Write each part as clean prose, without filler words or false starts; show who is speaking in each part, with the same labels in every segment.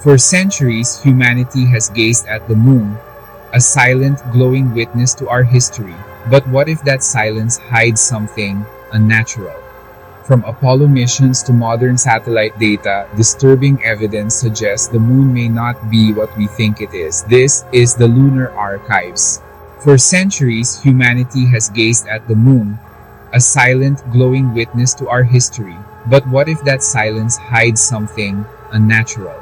Speaker 1: For centuries, humanity has gazed at the moon, a silent, glowing witness to our history. But what if that silence hides something unnatural? From Apollo missions to modern satellite data, disturbing evidence suggests the moon may not be what we think it is. This is the lunar archives. For centuries, humanity has gazed at the moon, a silent, glowing witness to our history. But what if that silence hides something unnatural?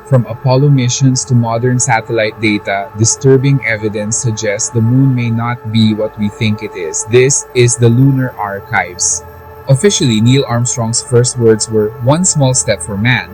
Speaker 1: From Apollo missions to modern satellite data, disturbing evidence suggests the moon may not be what we think it is. This is the lunar archives. Officially, Neil Armstrong's first words were "one small step for man,"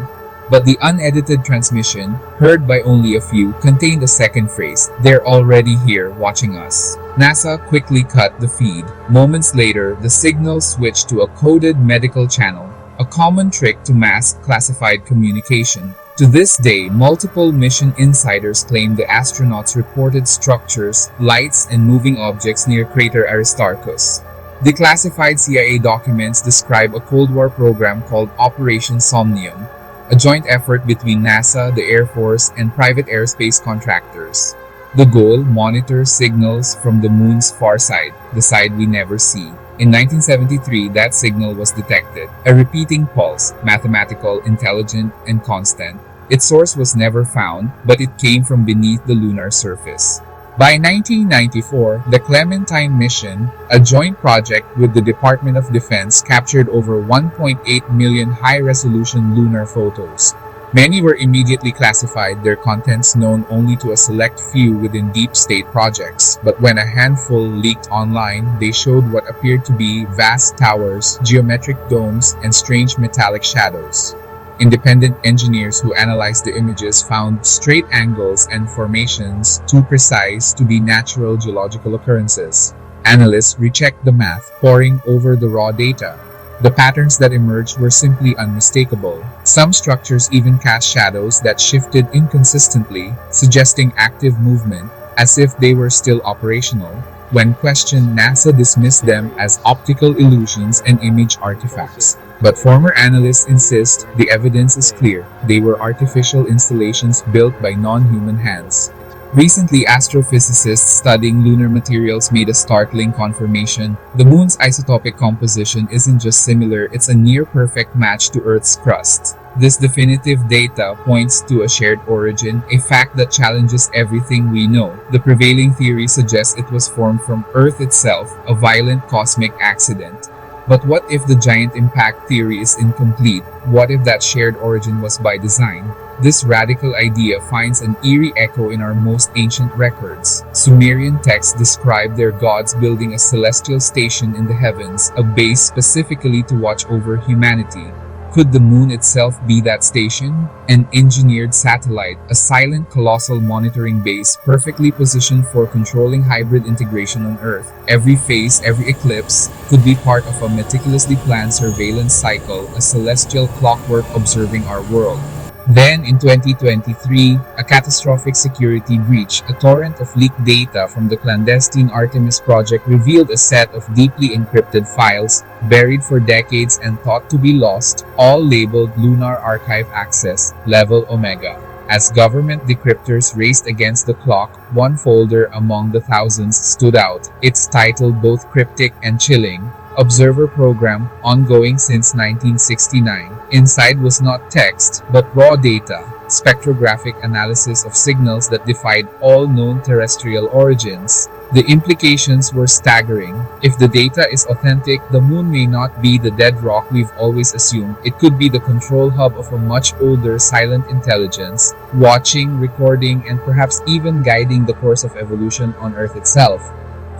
Speaker 1: but the unedited transmission, heard by only a few, contained a second phrase: "They're already here, watching us." NASA quickly cut the feed. Moments later, the signal switched to a coded medical channel, a common trick to mask classified communication. To this day, multiple mission insiders claim the astronauts reported structures, lights, and moving objects near crater Aristarchus. Declassified CIA documents describe a Cold War program called Operation Somnium, a joint effort between NASA, the Air Force, and private aerospace contractors. The goal: monitor signals from the moon's far side, the side we never see. In 1973, that signal was detected, a repeating pulse, mathematical, intelligent, and constant. Its source was never found, but it came from beneath the lunar surface. By 1994, the Clementine mission, a joint project with the Department of Defense, captured over 1.8 million high-resolution lunar photos. Many were immediately classified, their contents known only to a select few within deep state projects. But when a handful leaked online, they showed what appeared to be vast towers, geometric domes, and strange metallic shadows. Independent engineers who analyzed the images found straight angles and formations too precise to be natural geological occurrences. Analysts rechecked the math, poring over the raw data. The patterns that emerged were simply unmistakable. Some structures even cast shadows that shifted inconsistently, suggesting active movement, as if they were still operational. When questioned, NASA dismissed them as optical illusions and image artifacts. But former analysts insist the evidence is clear. They were artificial installations built by non-human hands. Recently, astrophysicists studying lunar materials made a startling confirmation. The moon's isotopic composition isn't just similar, it's a near-perfect match to Earth's crust. This definitive data points to a shared origin, a fact that challenges everything we know. The prevailing theory suggests it was formed from Earth itself, a violent cosmic accident. But what if the giant impact theory is incomplete? What if that shared origin was by design? This radical idea finds an eerie echo in our most ancient records. Sumerian texts describe their gods building a celestial station in the heavens, a base specifically to watch over humanity. Could the moon itself be that station? An engineered satellite, a silent, colossal monitoring base perfectly positioned for controlling hybrid integration on Earth. Every phase, every eclipse, could be part of a meticulously planned surveillance cycle, a celestial clockwork observing our world. Then, in 2023, a catastrophic security breach, a torrent of leaked data from the clandestine Artemis project revealed a set of deeply encrypted files, buried for decades and thought to be lost, all labeled Lunar Archive Access, Level Omega. As government decryptors raced against the clock, one folder among the thousands stood out. It's titled both cryptic and chilling: Observer Program, ongoing since 1969. Inside was not text, but raw data, spectrographic analysis of signals that defied all known terrestrial origins. The implications were staggering. If the data is authentic, the moon may not be the dead rock we've always assumed. It could be the control hub of a much older silent intelligence, watching, recording, and perhaps even guiding the course of evolution on Earth itself.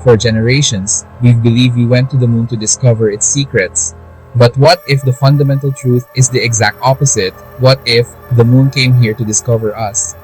Speaker 1: For generations, we've believed we went to the moon to discover its secrets. But what if the fundamental truth is the exact opposite? What if the moon came here to discover us?